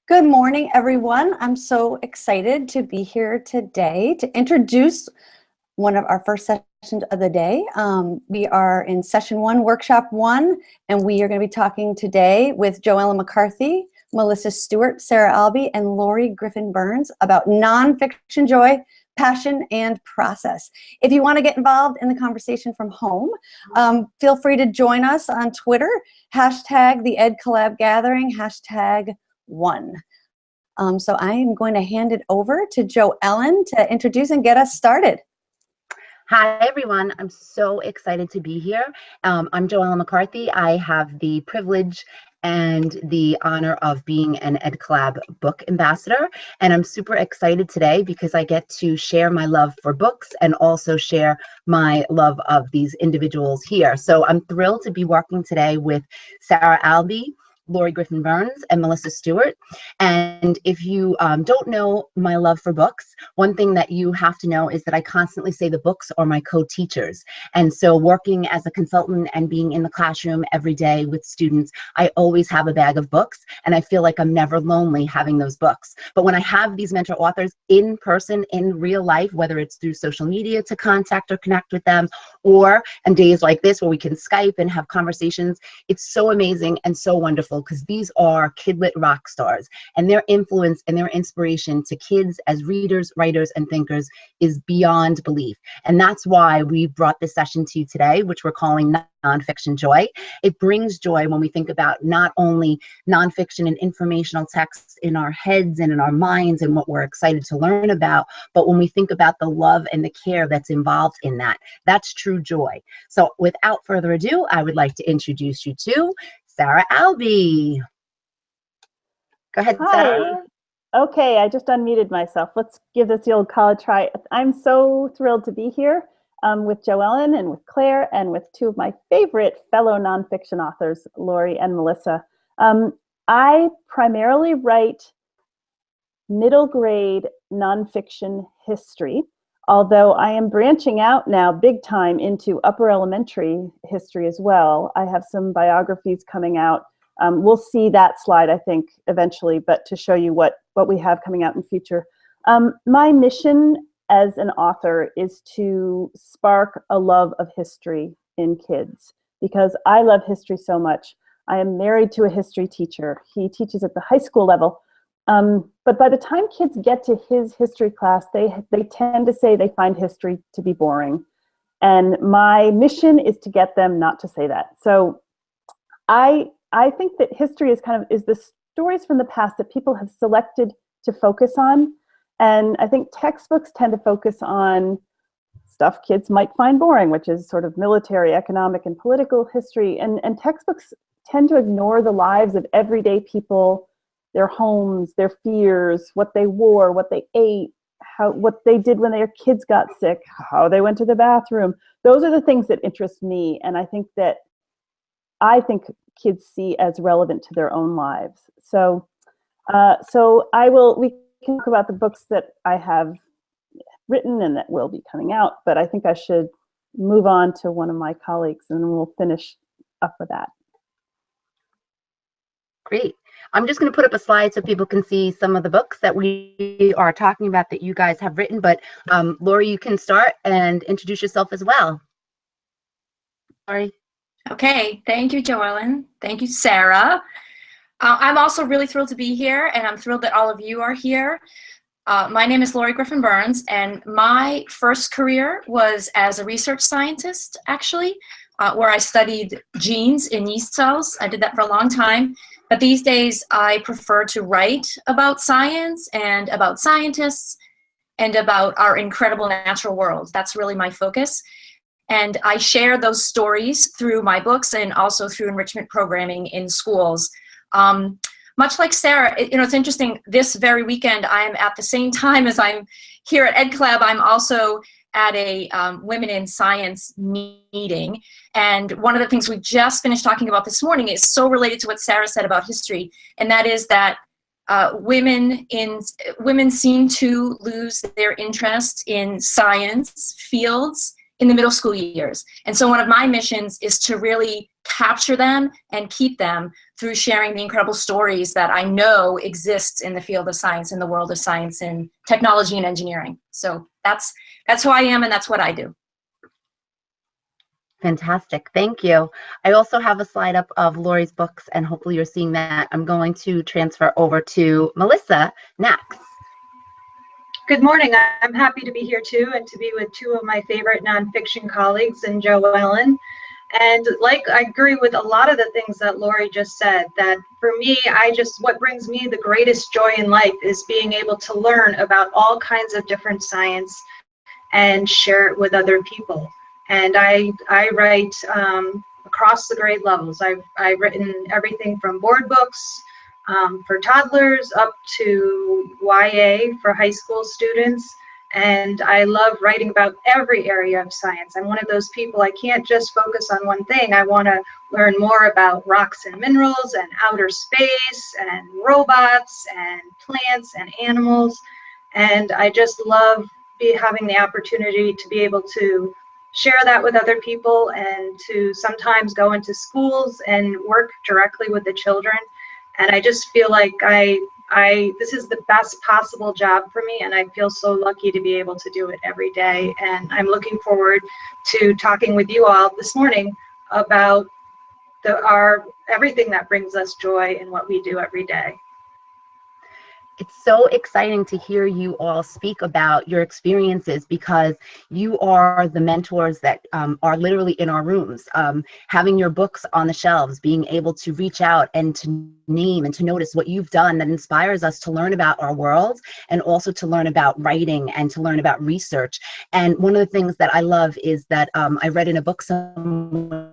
Good morning, everyone. I'm so excited to be here today to introduce one of our first sessions of the day. We are in session 1, workshop 1, and we are going to be talking today with Joellen McCarthy, Melissa Stewart, Sarah Albee, and Lori Griffin Burns about nonfiction joy, passion, and process. If you want to get involved in the conversation from home, feel free to join us on Twitter, hashtag the Ed Collab Gathering, hashtag 1. So I am going to hand it over to Joellen to introduce and get us started. Hi, everyone. I'm so excited to be here. I'm Joellen McCarthy. I have the privilege and the honor of being an Ed Collab book ambassador. And I'm super excited today because I get to share my love for books and also share my love of these individuals here. So I'm thrilled to be working today with Sarah Albee, Lori Griffin Burns, and Melissa Stewart. And if you don't know my love for books, one thing that you have to know is that I constantly say the books are my co-teachers. And so working as a consultant and being in the classroom every day with students, I always have a bag of books, and I feel like I'm never lonely having those books. But when I have these mentor authors in person, in real life, whether it's through social media to contact or connect with them, or on days like this where we can Skype and have conversations, it's so amazing and so wonderful, because these are kidlit rock stars, and their influence and their inspiration to kids as readers, writers, and thinkers is beyond belief. And that's why we brought this session to you today, which we're calling Nonfiction Joy. It brings joy when we think about not only nonfiction and informational texts in our heads and in our minds and what we're excited to learn about, but when we think about the love and the care that's involved in that. That's true joy. So without further ado, I would like to introduce you to Sarah Albee. Go ahead, Hi. Sarah. Okay, I just unmuted myself. Let's give this the old college try. I'm so thrilled to be here with Joellen and with Claire and with two of my favorite fellow nonfiction authors, Lori and Melissa. I primarily write middle grade nonfiction history, although I am branching out now big time into upper elementary history as well. I have some biographies coming out. We'll see that slide, I think, eventually, but to show you what we have coming out in future. My mission as an author is to spark a love of history in kids, because I love history so much. I am married to a history teacher. He teaches at the high school level. But by the time kids get to his history class, they tend to say they find history to be boring. And my mission is to get them not to say that. So I think that history is the stories from the past that people have selected to focus on. And I think textbooks tend to focus on stuff kids might find boring, which is sort of military, economic, and political history. And textbooks tend to ignore the lives of everyday people, their homes, their fears, what they wore, what they ate, what they did when their kids got sick, how they went to the bathroom. Those are the things that interest me, and I think kids see as relevant to their own lives. So we can talk about the books that I have written and that will be coming out, but I think I should move on to one of my colleagues and we'll finish up with that. Great. I'm just going to put up a slide so people can see some of the books that we are talking about that you guys have written, but Lori, you can start and introduce yourself as well. Lori. Okay, thank you, Joellen. Thank you, Sarah. I'm also really thrilled to be here, and I'm thrilled that all of you are here. My name is Lori Griffin Burns, and my first career was as a research scientist, actually, where I studied genes in yeast cells. I did that for a long time, but these days I prefer to write about science and about scientists and about our incredible natural world. That's really my focus. And I share those stories through my books and also through enrichment programming in schools. Much like Sarah, it's interesting, this very weekend, I'm at the same time as I'm here at Ed Collab, I'm also at a Women in Science meeting. And one of the things we just finished talking about this morning is so related to what Sarah said about history. And that is that women seem to lose their interest in science fields in the middle school years. And so one of my missions is to really capture them and keep them through sharing the incredible stories that I know exists in the field of science, in the world of science and technology and engineering. So that's who I am, and that's what I do. Fantastic, thank you. I also have a slide up of Lori's books, and hopefully you're seeing that. I'm going to transfer over to Melissa next. Good morning. I'm happy to be here too, and to be with two of my favorite nonfiction colleagues, and Jo Ellen. And I agree with a lot of the things that Lori just said, that for me, what brings me the greatest joy in life is being able to learn about all kinds of different science and share it with other people. And I write across the grade levels. I've written everything from board books for toddlers up to YA for high school students. And I love writing about every area of science. I'm one of those people, I can't just focus on one thing. I want to learn more about rocks and minerals and outer space and robots and plants and animals. And I just love having the opportunity to be able to share that with other people, and to sometimes go into schools and work directly with the children. And I just feel like this is the best possible job for me, and I feel so lucky to be able to do it every day. And I'm looking forward to talking with you all this morning about everything that brings us joy in what we do every day. It's so exciting to hear you all speak about your experiences, because you are the mentors that are literally in our rooms. Having your books on the shelves, being able to reach out and to name and to notice what you've done that inspires us to learn about our world, and also to learn about writing and to learn about research. And one of the things that I love is that I read in a book somewhere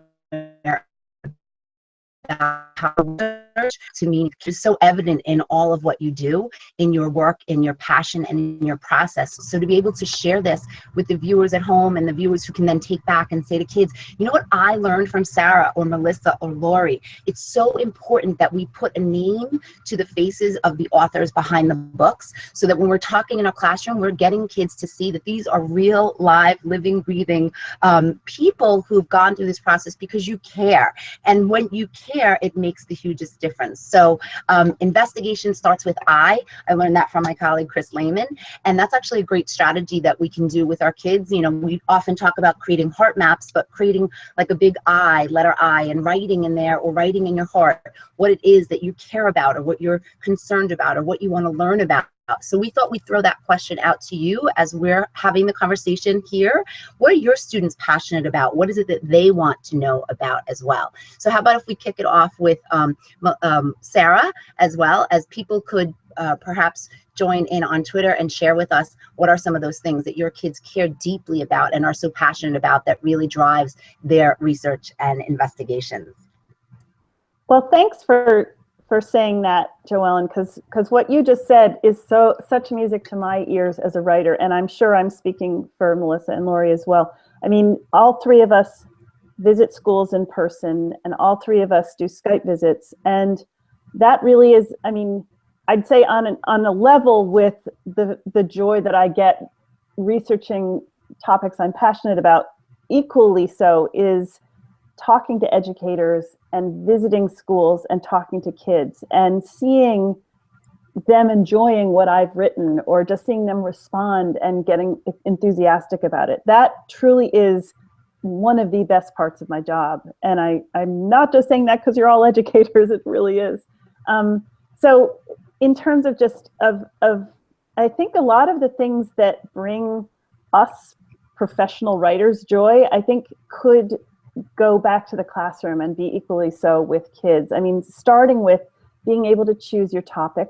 how research to me is so evident in all of what you do, in your work, in your passion, and in your process. So to be able to share this with the viewers at home, and the viewers who can then take back and say to kids, you know what I learned from Sarah or Melissa or Lori, it's so important that we put a name to the faces of the authors behind the books, so that when we're talking in our classroom, we're getting kids to see that these are real, live, living, breathing people who've gone through this process, because you care. And when you care, it makes the hugest difference. So investigation starts with I learned that from my colleague Chris Lehman, and that's actually a great strategy that we can do with our kids. You know, we often talk about creating heart maps, but creating like a big I, letter I, and writing in there, or writing in your heart what it is that you care about, or what you're concerned about, or what you want to learn about. So we thought we'd throw that question out to you as we're having the conversation here. What are your students passionate about? What is it that they want to know about as well? So how about if we kick it off with Sarah, as well as people could perhaps join in on Twitter and share with us what are some of those things that your kids care deeply about and are so passionate about that really drives their research and investigations. Well, thanks for saying that, Jo Ellen, because what you just said is such music to my ears as a writer, and I'm sure I'm speaking for Melissa and Lori as well. I mean, all three of us visit schools in person, and all three of us do Skype visits, and that really is, I mean, I'd say on a level with the joy that I get researching topics I'm passionate about, equally so is talking to educators and visiting schools and talking to kids and seeing them enjoying what I've written, or just seeing them respond and getting enthusiastic about it. That truly is one of the best parts of my job. And I'm not just saying that because you're all educators, it really is. So in terms of just I think a lot of the things that bring us professional writers joy, I think could go back to the classroom and be equally so with kids. I mean, starting with being able to choose your topic,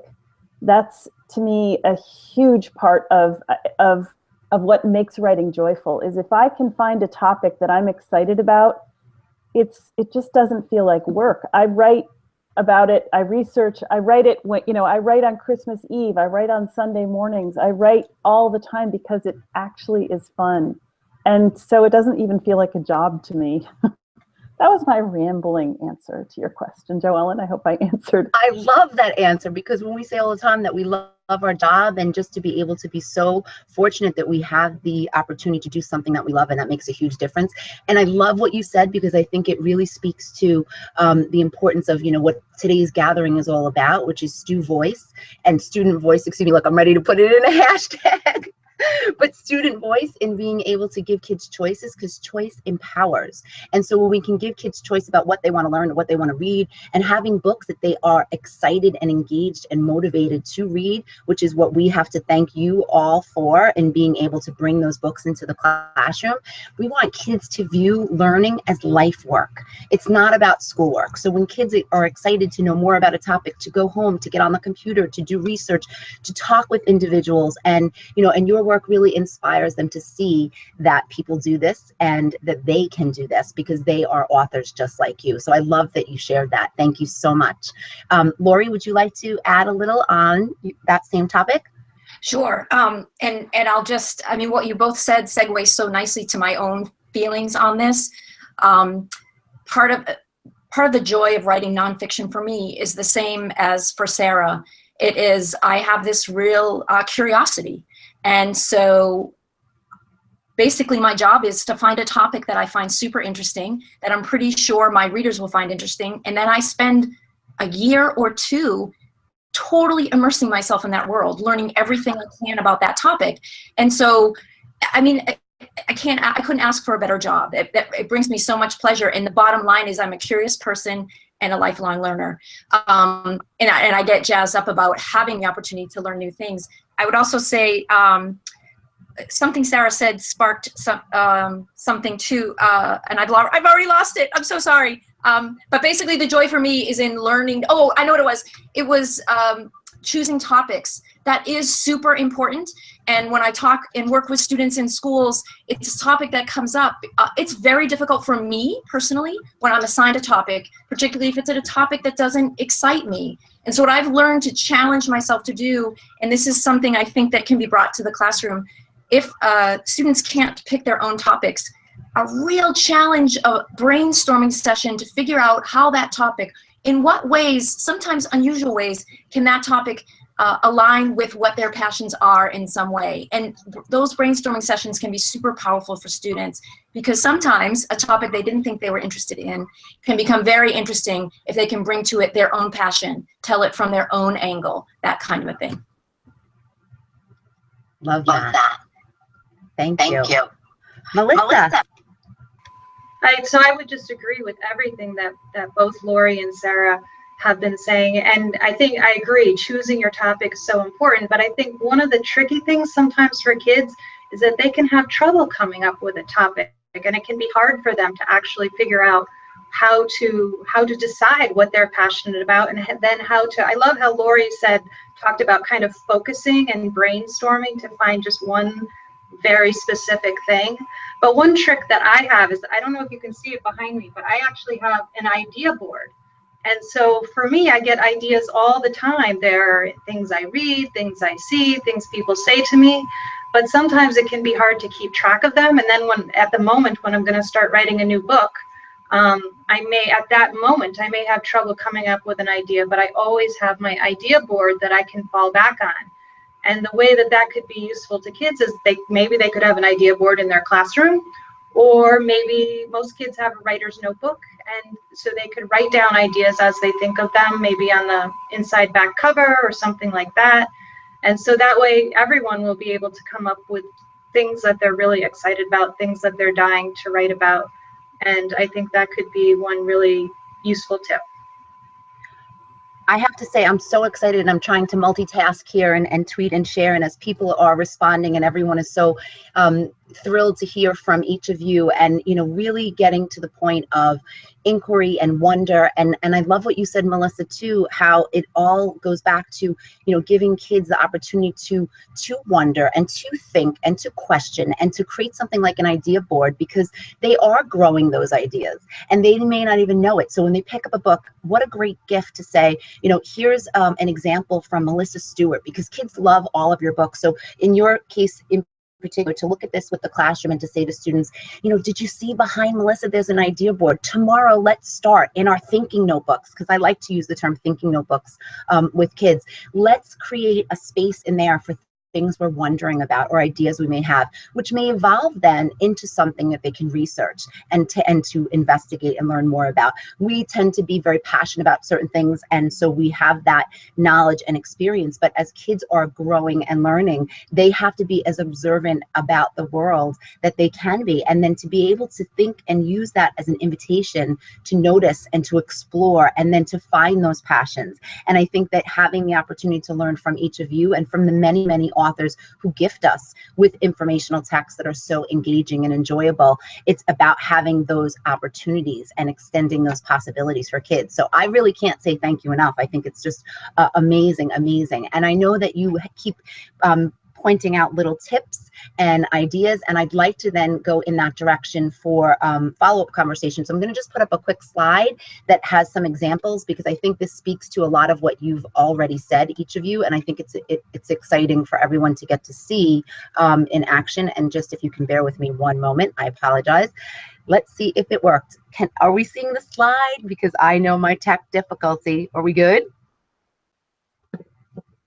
that's to me a huge part of what makes writing joyful, is if I can find a topic that I'm excited about, it just doesn't feel like work. I write about it, I research, I write it when, I write on Christmas Eve, I write on Sunday mornings, I write all the time because it actually is fun. And so it doesn't even feel like a job to me. That was my rambling answer to your question, Joellen. I hope I answered. I love that answer, because when we say all the time that we love our job, and just to be able to be so fortunate that we have the opportunity to do something that we love, and that makes a huge difference. And I love what you said, because I think it really speaks to the importance of, what today's gathering is all about, which is student voice. Excuse me, look, I'm ready to put it in a hashtag. But student voice in being able to give kids choices, because choice empowers. And so when we can give kids choice about what they want to learn, what they want to read, and having books that they are excited and engaged and motivated to read, which is what we have to thank you all for, in being able to bring those books into the classroom. We want kids to view learning as life work. It's not about schoolwork. So when kids are excited to know more about a topic, to go home, to get on the computer, to do research, to talk with individuals, and and your work really inspires them to see that people do this and that they can do this, because they are authors just like you. So I love that you shared that. Thank you so much. Lori, would you like to add a little on that same topic? Sure. And I'll just, what you both said segues so nicely to my own feelings on this. Part of the joy of writing nonfiction for me is the same as for Sarah. It is, I have this real curiosity. And so basically my job is to find a topic that I find super interesting, that I'm pretty sure my readers will find interesting. And then I spend a year or two totally immersing myself in that world, learning everything I can about that topic. And so, I couldn't ask for a better job. It brings me so much pleasure. And the bottom line is I'm a curious person and a lifelong learner. And I get jazzed up about having the opportunity to learn new things. I would also say something Sarah said sparked something too, and I've already lost it. I'm so sorry. But basically the joy for me is in learning. Oh, I know what it was. It was choosing topics. That is super important. And when I talk and work with students in schools, it's a topic that comes up. It's very difficult for me personally when I'm assigned a topic, particularly if it's a topic that doesn't excite me. And so what I've learned to challenge myself to do, and this is something I think that can be brought to the classroom, if students can't pick their own topics, a real challenge, a brainstorming session to figure out how that topic, in what ways, sometimes unusual ways, can that topic align with what their passions are in some way. And those brainstorming sessions can be super powerful for students, because sometimes a topic they didn't think they were interested in can become very interesting if they can bring to it their own passion, tell it from their own angle, that kind of a thing. Love that. Thank you. Melissa. So I would just agree with everything that both Lori and Sarah have been saying. And I think I agree, choosing your topic is so important. But I think one of the tricky things sometimes for kids is that they can have trouble coming up with a topic. And it can be hard for them to actually figure out how to decide what they're passionate about, and then I love how Lori talked about kind of focusing and brainstorming to find just one very specific thing. But one trick that I have is, I don't know if you can see it behind me, but I actually have an idea board. And so for me, I get ideas all the time. There are things I read, things I see, things people say to me, but sometimes it can be hard to keep track of them. And then at the moment when I'm going to start writing a new book, at that moment, I may have trouble coming up with an idea, but I always have my idea board that I can fall back on. And the way that could be useful to kids is maybe they could have an idea board in their classroom, or maybe most kids have a writer's notebook, and so they could write down ideas as they think of them, maybe on the inside back cover or something like that. And so that way everyone will be able to come up with things that they're really excited about, things that they're dying to write about. And I think that could be one really useful tip. I have to say, I'm so excited, and I'm trying to multitask here and tweet and share. And as people are responding, and everyone is so thrilled to hear from each of you, and really getting to the point of inquiry and wonder. And I love what you said, Melissa, too, how it all goes back to giving kids the opportunity to wonder and to think and to question and to create something like an idea board, because they are growing those ideas and they may not even know it. So when they pick up a book, what a great gift to say, here's an example from Melissa Stewart, because kids love all of your books. So in your case in particular, to look at this with the classroom and to say to students, you know, did you see behind Melissa, there's an idea board. Tomorrow, let's start in our thinking notebooks, because I like to use the term thinking notebooks with kids. Let's create a space in there for things we're wondering about or ideas we may have, which may evolve then into something that they can research and to investigate and learn more about. We tend to be very passionate about certain things, and so we have that knowledge and experience, but as kids are growing and learning, they have to be as observant about the world that they can be, and then to be able to think and use that as an invitation to notice and to explore and then to find those passions. And I think that having the opportunity to learn from each of you and from the many, many authors who gift us with informational texts that are so engaging and enjoyable, it's about having those opportunities and extending those possibilities for kids. So I really can't say thank you enough. I think it's just amazing, amazing. And I know that you keep pointing out little tips and ideas, and I'd like to then go in that direction for follow-up conversations. So I'm going to just put up a quick slide that has some examples, because I think this speaks to a lot of what you've already said, each of you, and I think it's exciting for everyone to get to see in action. And just if you can bear with me one moment, I apologize. Let's see if it worked. Are we seeing the slide? Because I know my tech difficulty. Are we good?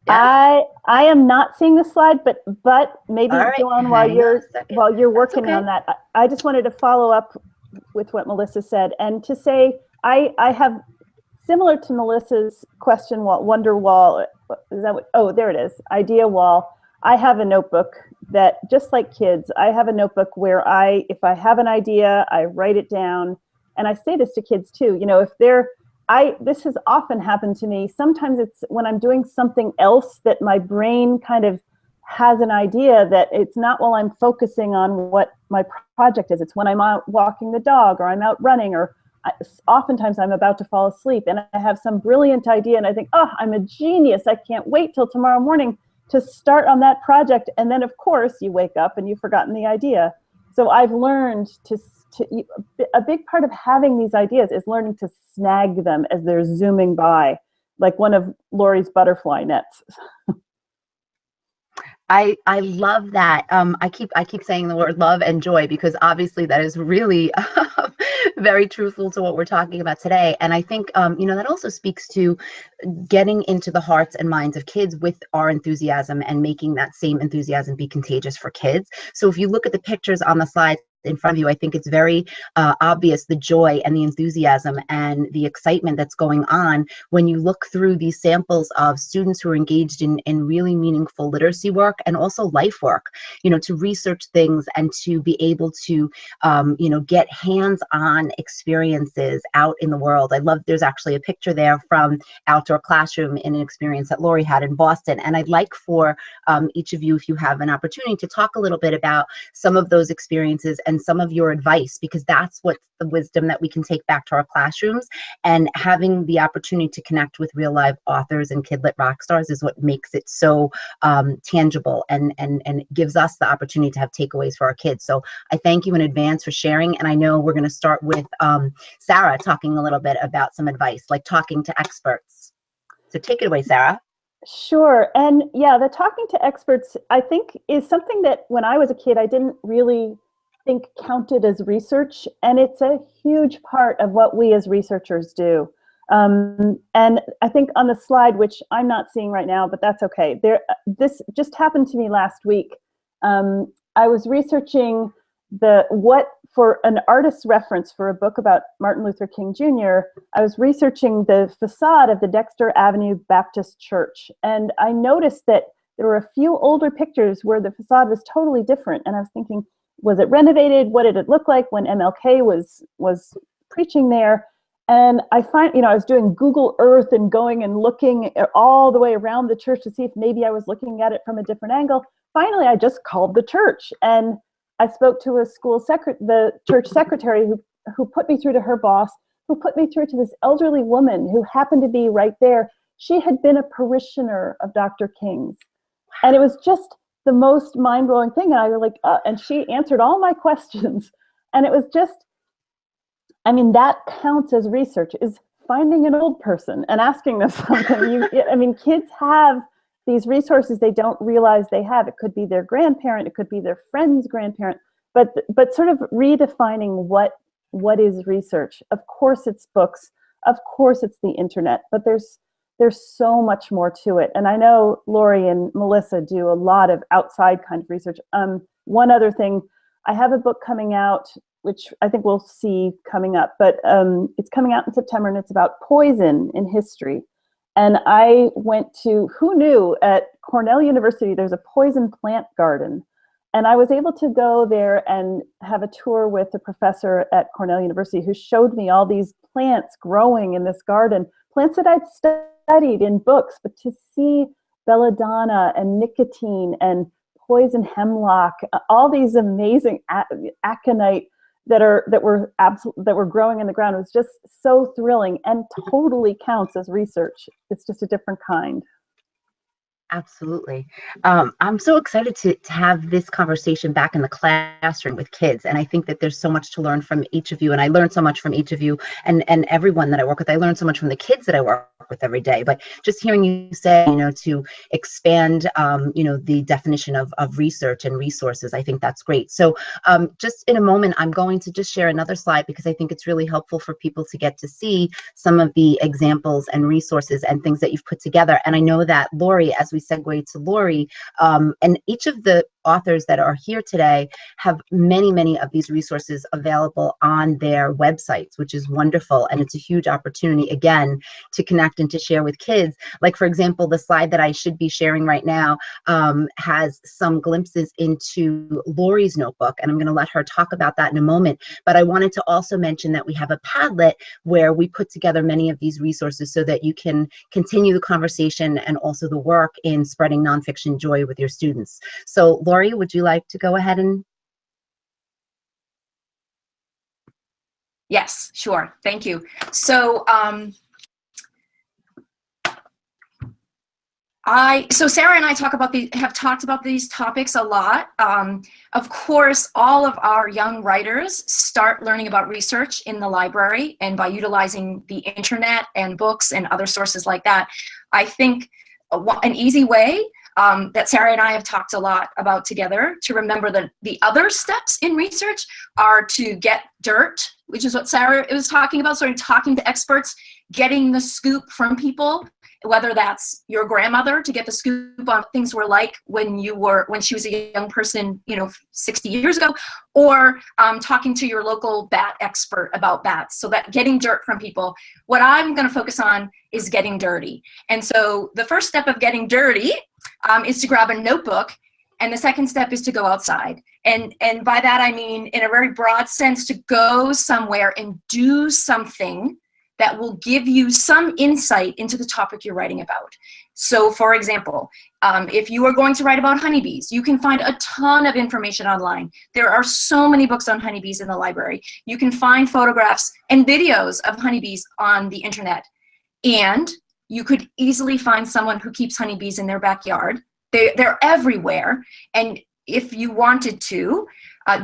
Yeah. I am not seeing the slide, but maybe right, Joanne, while you're working on that, I just wanted to follow up with what Melissa said and to say I have, similar to Melissa's question wonder wall. Is that what? Oh, there it is. Idea wall. I have a notebook that, just like kids, I have a notebook where if I have an idea, I write it down, and I say this to kids too. You know, if this has often happened to me. Sometimes it's when I'm doing something else that my brain kind of has an idea that it's not while I'm focusing on what my project is. It's when I'm out walking the dog or I'm out running, or oftentimes I'm about to fall asleep and I have some brilliant idea and I think, oh, I'm a genius. I can't wait till tomorrow morning to start on that project. And then of course you wake up and you've forgotten the idea. So I've learned a big part of having these ideas is learning to snag them as they're zooming by, like one of Lori's butterfly nets. I love that. I keep saying the word love and joy, because obviously that is really very truthful to what we're talking about today. And I think that also speaks to getting into the hearts and minds of kids with our enthusiasm and making that same enthusiasm be contagious for kids. So if you look at the pictures on the slides in front of you, I think it's very obvious the joy and the enthusiasm and the excitement that's going on when you look through these samples of students who are engaged in really meaningful literacy work and also life work, to research things and to be able to, get hands-on experiences out in the world. I love, there's actually a picture there from Outdoor Classroom in an experience that Lori had in Boston. And I'd like for each of you, if you have an opportunity, to talk a little bit about some of those experiences and some of your advice, because that's what's the wisdom that we can take back to our classrooms. And having the opportunity to connect with real live authors and Kidlit rock stars is what makes it so tangible and gives us the opportunity to have takeaways for our kids. So I thank you in advance for sharing. And I know we're going to start with Sarah talking a little bit about some advice, like talking to experts. So take it away, Sarah. Sure. And yeah, the talking to experts, I think, is something that when I was a kid, I didn't really think counted as research, and it's a huge part of what we as researchers do. And I think on the slide, which I'm not seeing right now, but that's okay. This just happened to me last week. I was researching for an artist's reference for a book about Martin Luther King Jr. I was researching the facade of the Dexter Avenue Baptist Church, and I noticed that there were a few older pictures where the facade was totally different, and I was thinking, was it renovated? What did it look like when MLK was preaching there? And I was doing Google Earth and going and looking all the way around the church to see if maybe I was looking at it from a different angle. Finally, I just called the church and I spoke to the church secretary who put me through to her boss, who put me through to this elderly woman who happened to be right there. She had been a parishioner of Dr. King's. And it was just the most mind-blowing thing. And I was like, and she answered all my questions. And it was just, that counts as research, is finding an old person and asking them something. Kids have these resources they don't realize they have. It could be their grandparent, it could be their friend's grandparent, but sort of redefining what is research. Of course it's books, of course it's the internet, but there's so much more to it. And I know Lori and Melissa do a lot of outside kind of research. One other thing, I have a book coming out, which I think we'll see coming up, but it's coming out in September, and it's about poison in history. And I went to, who knew, at Cornell University, there's a poison plant garden. And I was able to go there and have a tour with a professor at Cornell University who showed me all these plants growing in this garden, plants that I'd studied in books, but to see belladonna and nicotine and poison hemlock, all these amazing aconite that were growing in the ground, was just so thrilling and totally counts as research. It's just a different kind. Absolutely. I'm so excited to have this conversation back in the classroom with kids. And I think that there's so much to learn from each of you. And I learn so much from each of you and everyone that I work with. I learn so much from the kids that I work with every day. But just hearing you say, to expand, the definition of research and resources, I think that's great. So just in a moment, I'm going to just share another slide because I think it's really helpful for people to get to see some of the examples and resources and things that you've put together. And I know that Lori, as we segue to Lori, and each of the authors that are here today have many of these resources available on their websites, which is wonderful. And it's a huge opportunity, again, to connect and to share with kids. Like, for example, the slide that I should be sharing right now has some glimpses into Lori's notebook, and I'm going to let her talk about that in a moment. But I wanted to also mention that we have a Padlet where we put together many of these resources so that you can continue the conversation and also the work in spreading nonfiction joy with your students. So Lori, would you like to go ahead and? Yes, sure. Thank you. So Sarah and I have talked about these topics a lot. Of course, all of our young writers start learning about research in the library and by utilizing the internet and books and other sources like that. I think an easy way that Sarah and I have talked a lot about together to remember that the other steps in research are to get dirt, which is what Sarah was talking about, sort of talking to experts, getting the scoop from people, whether that's your grandmother to get the scoop on what things were like when she was a young person, 60 years ago, or talking to your local bat expert about bats. So that getting dirt from people. What I'm going to focus on is getting dirty. And so the first step of getting dirty is to grab a notebook, and the second step is to go outside. And by that I mean, in a very broad sense, to go somewhere and do something that will give you some insight into the topic you're writing about. So for example, if you are going to write about honeybees, you can find a ton of information online. There are so many books on honeybees in the library. You can find photographs and videos of honeybees on the internet. And you could easily find someone who keeps honeybees in their backyard. They're everywhere. And if you wanted to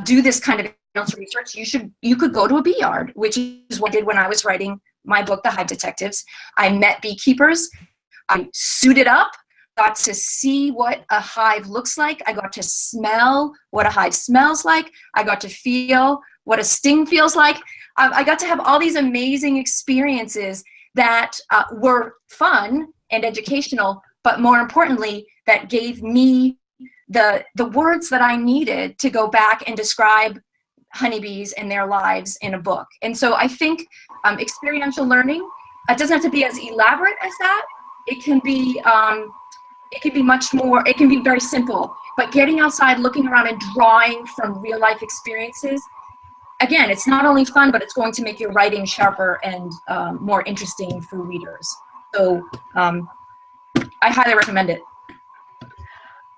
do this kind of research, you could go to a bee yard, which is what I did when I was writing my book, The Hive Detectives. I met beekeepers, I suited up, got to see what a hive looks like. I got to smell what a hive smells like. I got to feel what a sting feels like. I got to have all these amazing experiences that were fun and educational, but more importantly, that gave me the words that I needed to go back and describe honeybees and their lives in a book. And so I think experiential learning, it doesn't have to be as elaborate as that. It can be much more, it can be very simple, but getting outside, looking around and drawing from real life experiences, again, it's not only fun, but it's going to make your writing sharper and more interesting for readers. So I highly recommend it.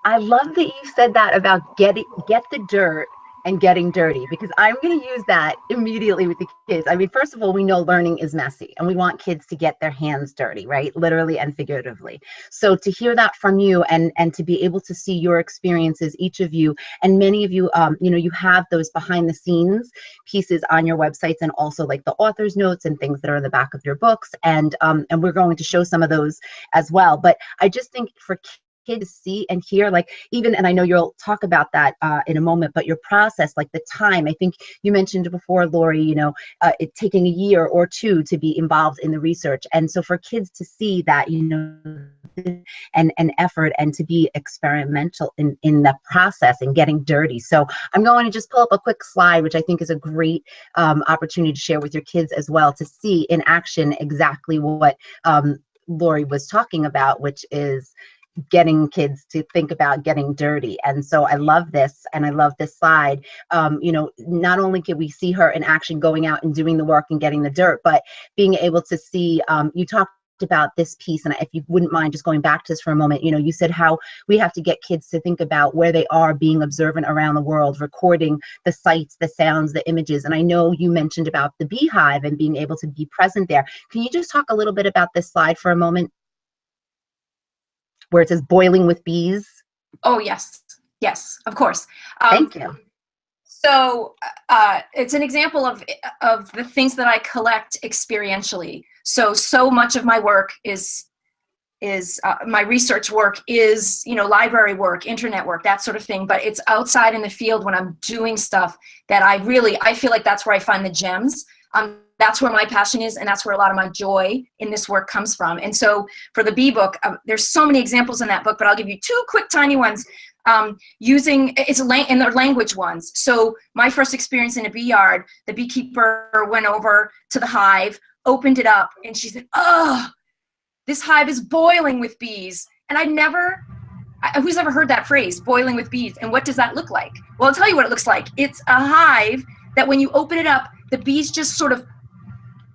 I love that you said that about get the dirt and getting dirty, because I'm going to use that immediately with the kids. I mean, first of all, we know learning is messy and we want kids to get their hands dirty, right? Literally and figuratively. So to hear that from you and to be able to see your experiences, each of you, and many of you, you have those behind the scenes pieces on your websites, and also like the author's notes and things that are in the back of your books. And we're going to show some of those as well. But I just think for kids see and hear, like even, and I know you'll talk about that in a moment, but your process, like the time, I think you mentioned before, Lori, you know, it taking a year or two to be involved in the research. And so for kids to see that, you know, and effort and to be experimental in the process and getting dirty. So I'm going to just pull up a quick slide, which I think is a great opportunity to share with your kids as well, to see in action exactly what Lori was talking about, which is getting kids to think about getting dirty. And so I love this, and I love this slide. You know, not only can we see her in action going out and doing the work and getting the dirt, but being able to see, you talked about this piece, and if you wouldn't mind just going back to this for a moment, you know, you said how we have to get kids to think about where they are being observant around the world, recording the sights, the sounds, the images. And I know you mentioned about the beehive and being able to be present there. Can you just talk a little bit about this slide for a moment, where it says boiling with bees? Oh, yes. Yes, of course. Thank you. So it's an example of the things that I collect experientially. So much of my work is my research work is, you know, library work, internet work, that sort of thing. But it's outside in the field when I'm doing stuff that I feel like that's where I find the gems. That's where my passion is, and that's where a lot of my joy in this work comes from. And so for the bee book, there's so many examples in that book, but I'll give you two quick tiny ones. Using in their language ones. So my first experience in a bee yard, the beekeeper went over to the hive, opened it up, and she said, "Oh, this hive is boiling with bees." And who's ever heard that phrase, boiling with bees? And what does that look like? Well, I'll tell you what it looks like. It's a hive that when you open it up, the bees just sort of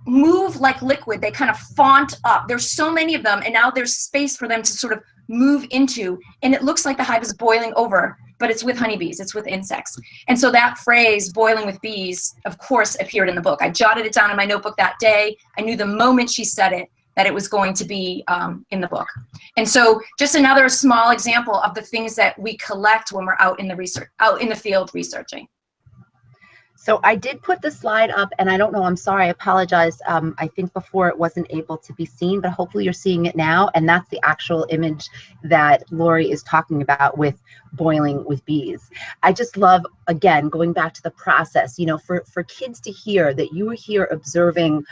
move like liquid. They kind of font up. There's so many of them, and now there's space for them to sort of move into, and it looks like the hive is boiling over, but it's with honeybees, it's with insects. And so that phrase, boiling with bees, of course, appeared in the book. I jotted it down in my notebook that day. I knew the moment she said it that it was going to be in the book. And so just another small example of the things that we collect when we're out in the field researching. So I did put the slide up, and I don't know, I'm sorry, I apologize. I think before it wasn't able to be seen, but hopefully you're seeing it now. And that's the actual image that Lori is talking about with boiling with bees. I just love, again, going back to the process, you know, for kids to hear that you were here observing,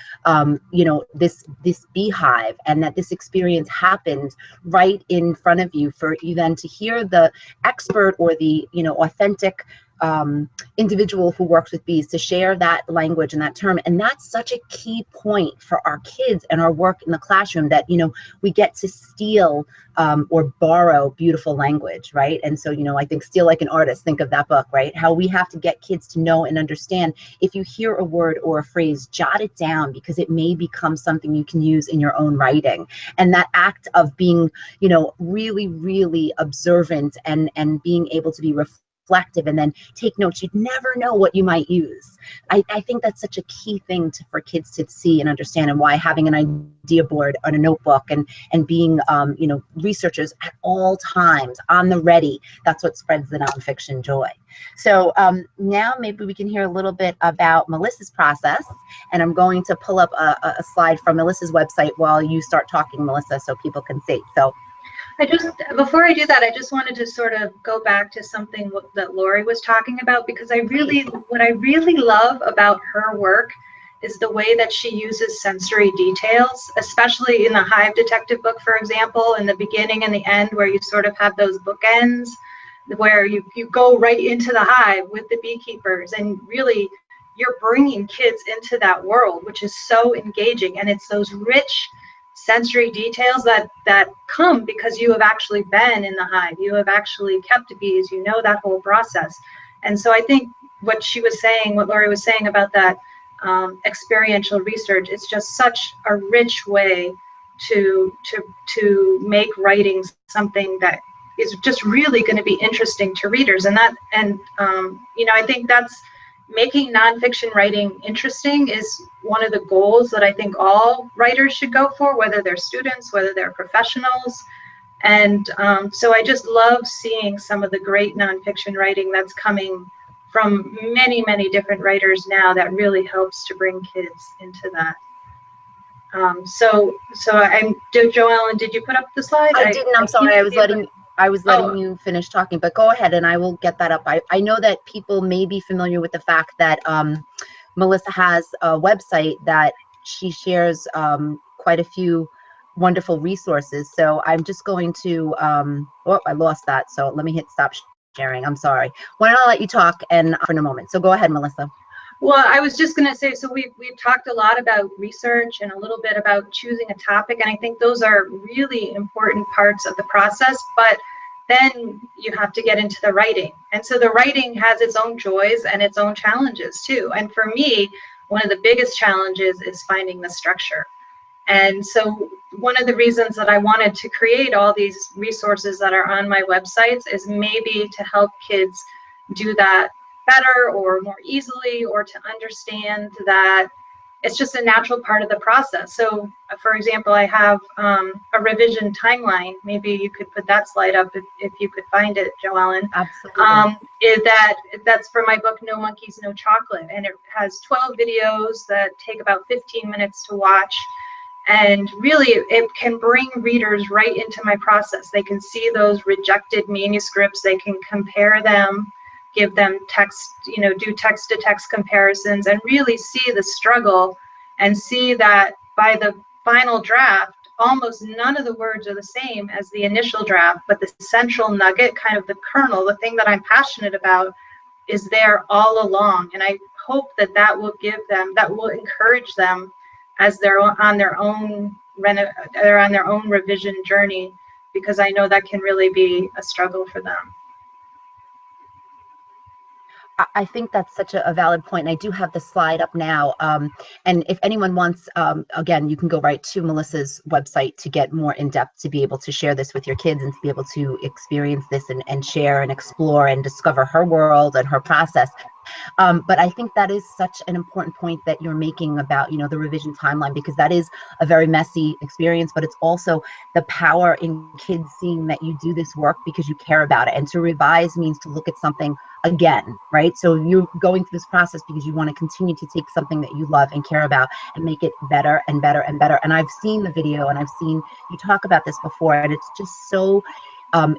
you know, this beehive, and that this experience happened right in front of you, for you then to hear the expert or the, you know, authentic individual who works with bees to share that language and that term. And that's such a key point for our kids and our work in the classroom, that, you know, we get to steal or borrow beautiful language, right? And so, you know, I think Steal Like an Artist, think of that book, right? How we have to get kids to know and understand, if you hear a word or a phrase, jot it down, because it may become something you can use in your own writing. And that act of being, you know, really, really observant and being able to be reflective and then take notes, you'd never know what you might use. I think that's such a key thing for kids to see and understand, and why having an idea board on a notebook and being, you know, researchers at all times on the ready, that's what spreads the nonfiction joy. So now maybe we can hear a little bit about Melissa's process, and I'm going to pull up a slide from Melissa's website while you start talking, Melissa, so people can see. So before I do that, I just wanted to sort of go back to something that Lori was talking about, because what I really love about her work is the way that she uses sensory details, especially in the Hive Detective book, for example, in the beginning and the end, where you sort of have those bookends, where you go right into the hive with the beekeepers, and really you're bringing kids into that world, which is so engaging. And it's those rich sensory details that come because you have actually been in the hive, you have actually kept bees, you know that whole process. And so I think what Lori was saying about that experiential research, it's just such a rich way to make writing something that is just really going to be interesting to readers. And you know, I think that's making nonfiction writing interesting is one of the goals that I think all writers should go for, whether they're students, whether they're professionals. And so I just love seeing some of the great nonfiction writing that's coming from many, many different writers now, that really helps to bring kids into that. So Joellen, did you put up the slide? I didn't, I'm sorry, I was letting I was letting Oh. you finish talking, but go ahead and I will get that up. I know that people may be familiar with the fact that Melissa has a website that she shares quite a few wonderful resources. So I'm just going to, oh, I lost that. So let me hit stop sharing. I'm sorry. Why don't I let you talk and for in a moment. So go ahead, Melissa. Well, I was just going to say, so we've talked a lot about research and a little bit about choosing a topic, and I think those are really important parts of the process, but then you have to get into the writing. And so the writing has its own joys and its own challenges too. And for me, one of the biggest challenges is finding the structure. And so one of the reasons that I wanted to create all these resources that are on my websites is maybe to help kids do that better or more easily, or to understand that it's just a natural part of the process. So for example, I have a revision timeline. Maybe you could put that slide up if you could find it, Joellen. Absolutely. That's for my book, No Monkeys, No Chocolate. And it has 12 videos that take about 15 minutes to watch. And really, it can bring readers right into my process. They can see those rejected manuscripts. They can compare them, give them text, do text to text comparisons, and really see the struggle and see that by the final draft, almost none of the words are the same as the initial draft, but the central nugget, kind of the kernel, the thing that I'm passionate about, is there all along. And I hope that that will encourage them as they're on their own revision journey, because I know that can really be a struggle for them. I think that's such a valid point. And I do have the slide up now. And if anyone wants, again, you can go right to Melissa's website to get more in depth, to be able to share this with your kids and to be able to experience this and share and explore and discover her world and her process. But I think that is such an important point that you're making about, the revision timeline, because that is a very messy experience, but it's also the power in kids seeing that you do this work because you care about it. And to revise means to look at something again, right? So you're going through this process because you want to continue to take something that you love and care about and make it better and better and better. And I've seen the video and I've seen you talk about this before, and it's just so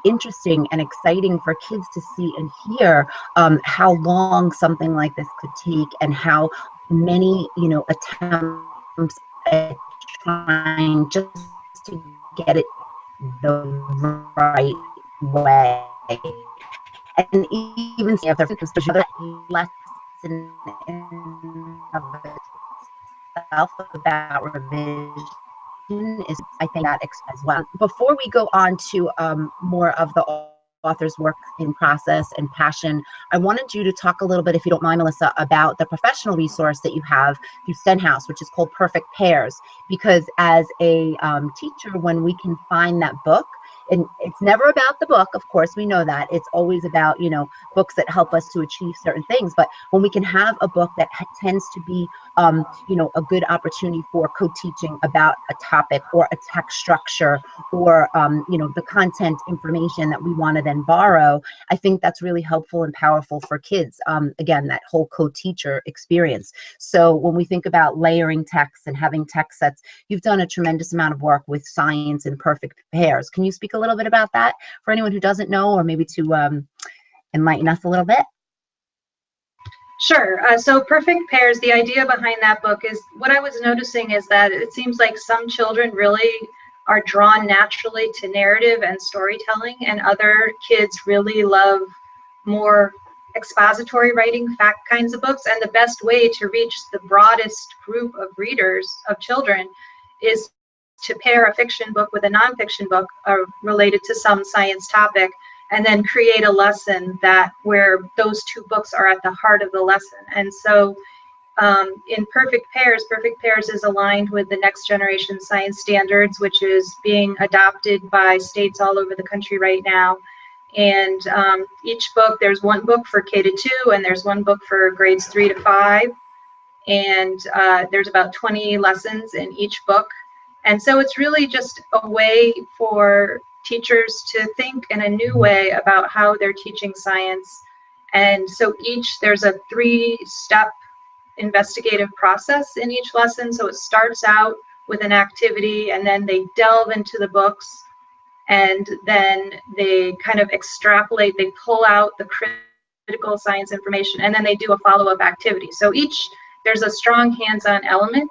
interesting and exciting for kids to see and hear how long something like this could take, and how many attempts at trying just to get it the right way. And even if there's another lesson in of itself about revision is, I think, that as well. Before we go on to more of the author's work in process and passion, I wanted you to talk a little bit, if you don't mind, Melissa, about the professional resource that you have through Stenhouse, which is called Perfect Pairs. Because as a teacher, when we can find that book, and it's never about the book, of course, we know that. It's always about, books that help us to achieve certain things. But when we can have a book that tends to be, a good opportunity for co-teaching about a topic or a text structure or, the content information that we want to then borrow, I think that's really helpful and powerful for kids. Again, that whole co-teacher experience. So when we think about layering text and having text sets, you've done a tremendous amount of work with science and Perfect Pairs. Can you speak a little bit about that for anyone who doesn't know, or maybe to enlighten us a little bit? Sure. So Perfect Pairs, the idea behind that book is, what I was noticing is that it seems like some children really are drawn naturally to narrative and storytelling, and other kids really love more expository writing, fact kinds of books. And the best way to reach the broadest group of readers, of children, is to pair a fiction book with a nonfiction book related to some science topic, and then create a lesson where those two books are at the heart of the lesson. And so in Perfect Pairs is aligned with the Next Generation Science Standards, which is being adopted by states all over the country right now. And each book, there's one book for K to 2, and there's one book for grades 3 to 5. And there's about 20 lessons in each book. And so it's really just a way for teachers to think in a new way about how they're teaching science. And so there's a 3-step investigative process in each lesson. So it starts out with an activity, and then they delve into the books, and then they kind of extrapolate, they pull out the critical science information, and then they do a follow-up activity. So there's a strong hands-on element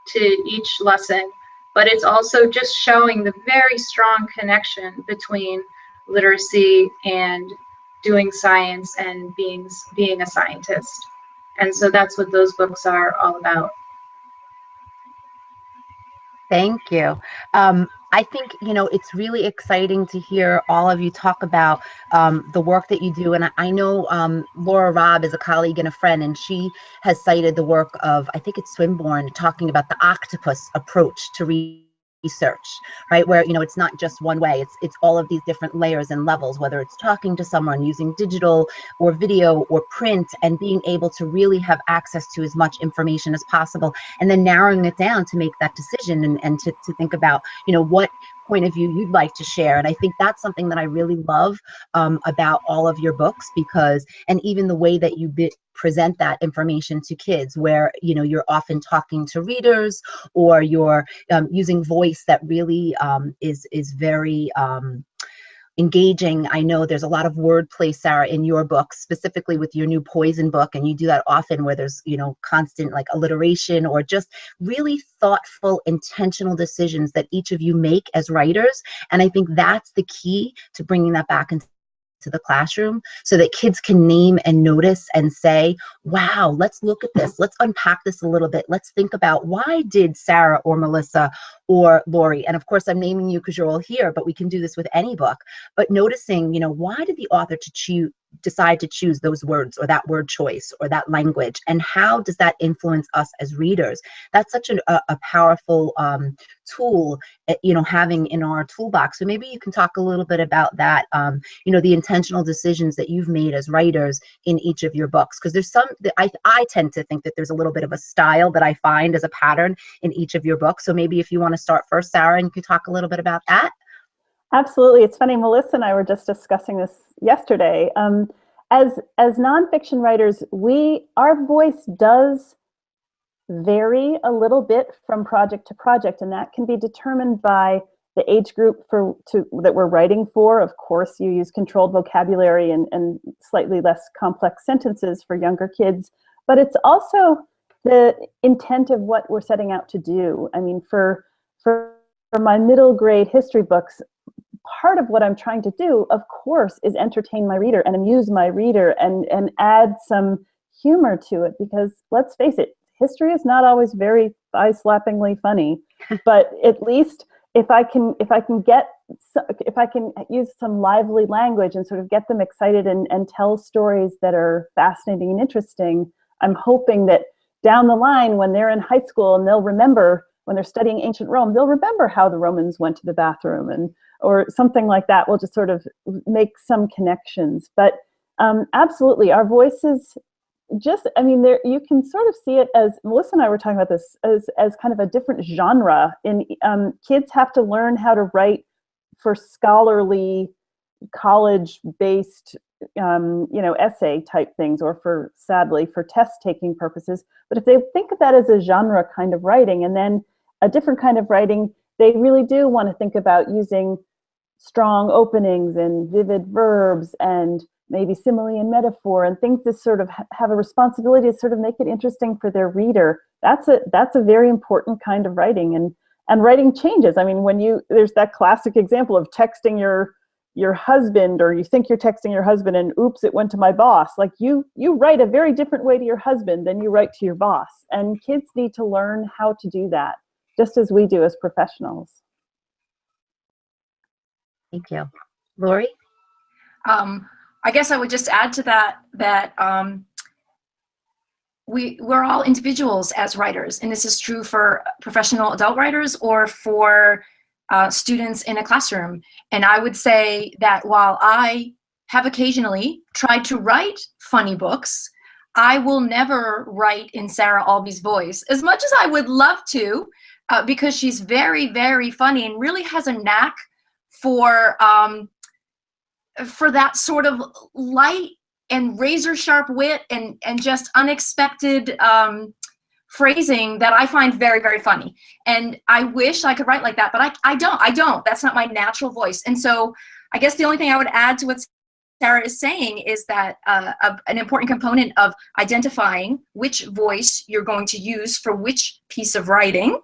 to each lesson, but it's also just showing the very strong connection between literacy and doing science and being a scientist. And so that's what those books are all about. Thank you. I think, it's really exciting to hear all of you talk about the work that you do. And I know Laura Robb is a colleague and a friend, and she has cited the work of, I think it's Swinburne, talking about the octopus approach to research, right? Where, it's not just one way, it's all of these different layers and levels, whether it's talking to someone, using digital or video or print, and being able to really have access to as much information as possible, and then narrowing it down to make that decision and to think about, what point of view you'd like to share. And I think that's something that I really love about all of your books, because, and even the way that you present that information to kids, where you're often talking to readers, or you're using voice that really is very engaging. I know there's a lot of wordplay, Sarah, in your book, specifically with your new Poison book, and you do that often, where there's constant like alliteration, or just really thoughtful, intentional decisions that each of you make as writers. And I think that's the key to bringing that back into the classroom, so that kids can name and notice and say, wow, let's look at this, let's unpack this a little bit, let's think about, why did Sarah or Melissa or Lori, and of course I'm naming you because you're all here, but we can do this with any book, but noticing, why did the author decide to choose those words, or that word choice, or that language, and how does that influence us as readers? That's such a powerful tool, having in our toolbox. So maybe you can talk a little bit about that, the intentional decisions that you've made as writers in each of your books, because there's some that I tend to think that there's a little bit of a style that I find as a pattern in each of your books. So maybe if you want to start first, Sarah, and you could talk a little bit about that. Absolutely. It's funny, Melissa and I were just discussing this yesterday. As nonfiction writers, our voice does vary a little bit from project to project, and that can be determined by the age group that we're writing for. Of course, you use controlled vocabulary and slightly less complex sentences for younger kids, but it's also the intent of what we're setting out to do. I mean, for my middle grade history books, part of what I'm trying to do, of course, is entertain my reader and amuse my reader and add some humor to it, because let's face it, history is not always very thigh-slappingly funny, but at least if I can use some lively language and sort of get them excited and tell stories that are fascinating and interesting, I'm hoping that down the line, when they're in high school and they'll remember, when they're studying ancient Rome, they'll remember how the Romans went to the bathroom, or something like that. We'll just sort of make some connections. But absolutely, our voices just, you can sort of see it as, Melissa and I were talking about this, as kind of a different genre. Kids have to learn how to write for scholarly, college-based, essay type things, or sadly, for test-taking purposes. But if they think of that as a genre kind of writing, and then a different kind of writing, they really do want to think about using strong openings and vivid verbs and maybe simile and metaphor and things that sort of have a responsibility to sort of make it interesting for their reader. That's a very important kind of writing, and writing changes. I mean, there's that classic example of texting your husband, or you think you're texting your husband and oops, it went to my boss. Like you write a very different way to your husband than you write to your boss, and kids need to learn how to do that, just as we do as professionals. Thank you. Lori? I guess I would just add to that we're all individuals as writers, and this is true for professional adult writers or for students in a classroom. And I would say that while I have occasionally tried to write funny books, I will never write in Sarah Alby's voice, as much as I would love to, because she's very, very funny and really has a knack for that sort of light and razor sharp wit and just unexpected phrasing that I find very, very funny. And I wish I could write like that, but I don't. That's not my natural voice. And so I guess the only thing I would add to what Sarah is saying is that an important component of identifying which voice you're going to use for which piece of writing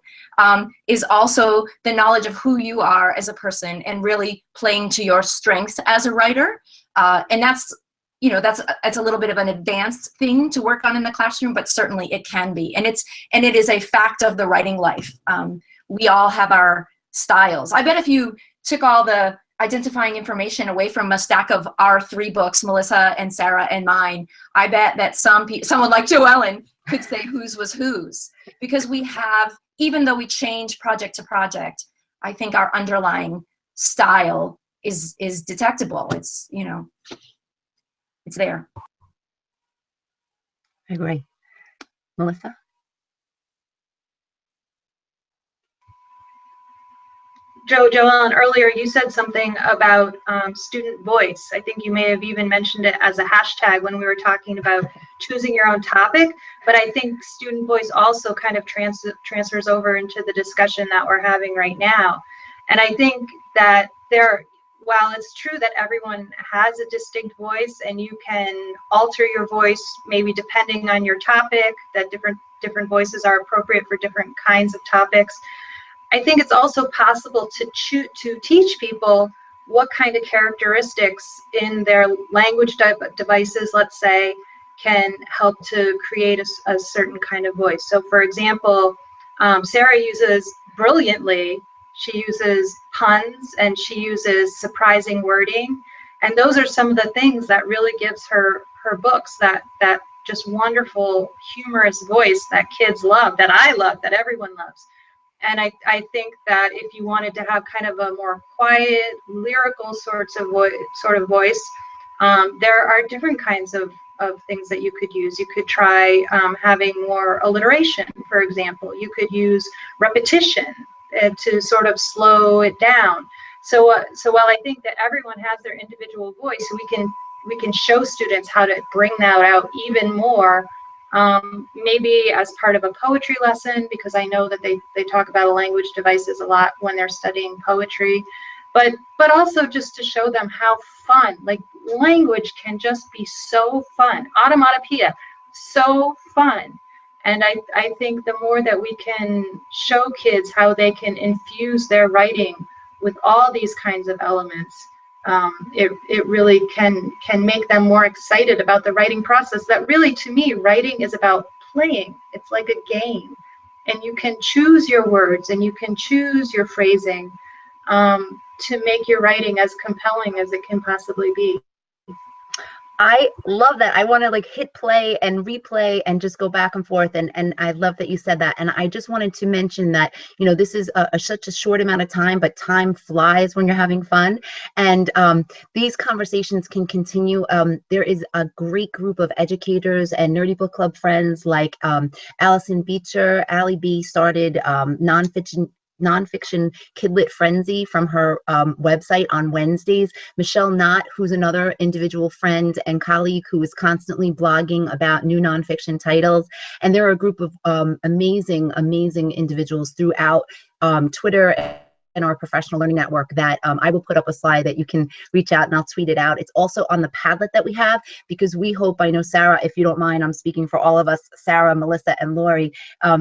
is also the knowledge of who you are as a person and really playing to your strengths as a writer. And that's, you know, that's a little bit of an advanced thing to work on in the classroom, but certainly it can be. And it is a fact of the writing life. We all have our styles. I bet if you took all the identifying information away from a stack of our 3 books, Melissa and Sarah and mine, I bet that someone like JoEllen could say whose was whose, because we have, even though we change project to project, I think our underlying style is detectable. It's, you know, it's there. I agree. Melissa? JoEllen, earlier you said something about student voice. I think you may have even mentioned it as a hashtag when we were talking about choosing your own topic, but I think student voice also kind of transfers over into the discussion that we're having right now. And I think that while it's true that everyone has a distinct voice and you can alter your voice maybe depending on your topic, that different voices are appropriate for different kinds of topics, I think it's also possible to teach people what kind of characteristics in their language devices, let's say, can help to create a certain kind of voice. So for example, Sarah uses brilliantly, she uses puns and she uses surprising wording. And those are some of the things that really gives her books that just wonderful, humorous voice that kids love, that I love, that everyone loves. And I think that if you wanted to have kind of a more quiet, lyrical sort of voice, there are different kinds of things that you could use. You could try having more alliteration, for example. You could use repetition to sort of slow it down. So while I think that everyone has their individual voice, we can show students how to bring that out even more. Maybe as part of a poetry lesson, because I know that they talk about language devices a lot when they're studying poetry, but also just to show them how fun, like language can just be so fun. Automatopoeia, so fun. And I think the more that we can show kids how they can infuse their writing with all these kinds of elements, it really can make them more excited about the writing process. That really, to me, writing is about playing. It's like a game, and you can choose your words and you can choose your phrasing to make your writing as compelling as it can possibly be. I love that. I want to like hit play and replay and just go back and forth. And I love that you said that. And I just wanted to mention that, you know, this is such a short amount of time, but time flies when you're having fun. And these conversations can continue. There is a great group of educators and Nerdy Book Club friends like Allison Beecher. Allie B started nonfiction Kidlit Frenzy from her website on Wednesdays. Michelle Knott, who's another individual friend and colleague who is constantly blogging about new nonfiction titles. And there are a group of amazing individuals throughout Twitter and our professional learning network that I will put up a slide that you can reach out and I'll tweet it out. It's also on the Padlet that we have, because we hope, I know Sarah, if you don't mind, I'm speaking for all of us, Sarah, Melissa, and Lori,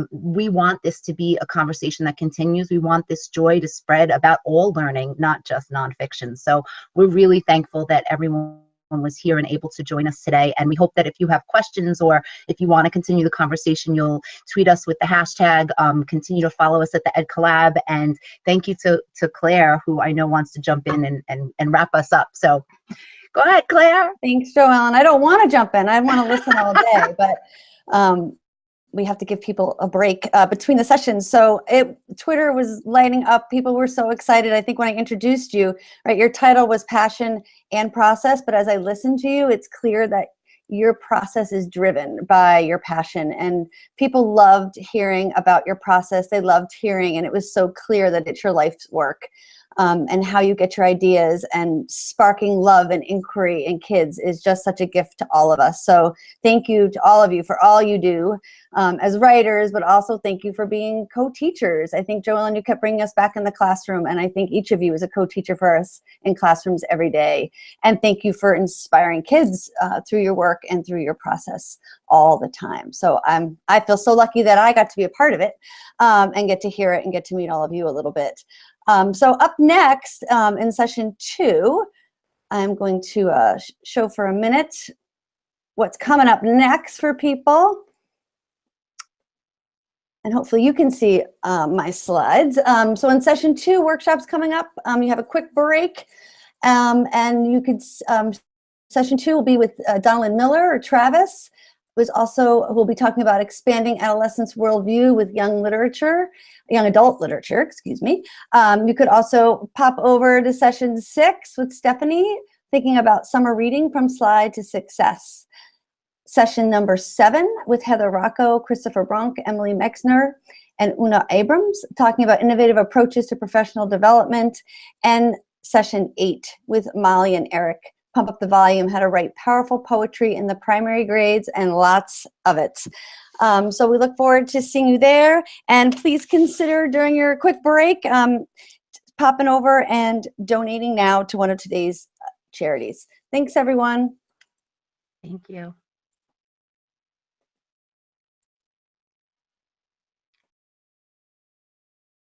we want this to be a conversation that continues. We want this joy to spread about all learning, not just nonfiction. So we're really thankful that everyone was here and able to join us today. And we hope that if you have questions or if you want to continue the conversation, you'll tweet us with the hashtag, continue to follow us at the Ed Collab. And thank you to Claire, who I know wants to jump in and wrap us up. So go ahead, Claire. Thanks, JoEllen. I don't want to jump in. I want to listen all day, but we have to give people a break between the sessions. So Twitter was lighting up. People were so excited. I think when I introduced you, right, your title was Passion and Process, but as I listened to you, it's clear that your process is driven by your passion, and people loved hearing about your process. They loved hearing, and it was so clear that it's your life's work. and how you get your ideas, and sparking love and inquiry in kids is just such a gift to all of us. So thank you to all of you for all you do as writers, but also thank you for being co-teachers. I think, Joellen, you kept bringing us back in the classroom, and I think each of you is a co-teacher for us in classrooms every day. And thank you for inspiring kids through your work and through your process all the time. So I feel so lucky that I got to be a part of it and get to hear it and get to meet all of you a little bit. So up next in session 2, I'm going to show for a minute what's coming up next for people. And hopefully you can see my slides. So in session 2, workshops coming up, you have a quick break. And you could, session 2 will be with Donalyn Miller or Travis, who'll be talking about expanding adolescence worldview with young adult literature, excuse me. You could also pop over to session 6 with Stephanie, thinking about summer reading from slide to success. Session number 7 with Heather Rocco, Christopher Brunk, Emily Mexner, and Una Abrams, talking about innovative approaches to professional development. And session 8 with Molly and Eric, Pump Up the Volume, how to write powerful poetry in the primary grades, and lots of it. So we look forward to seeing you there. And please consider during your quick break, popping over and donating now to one of today's charities. Thanks, everyone. Thank you.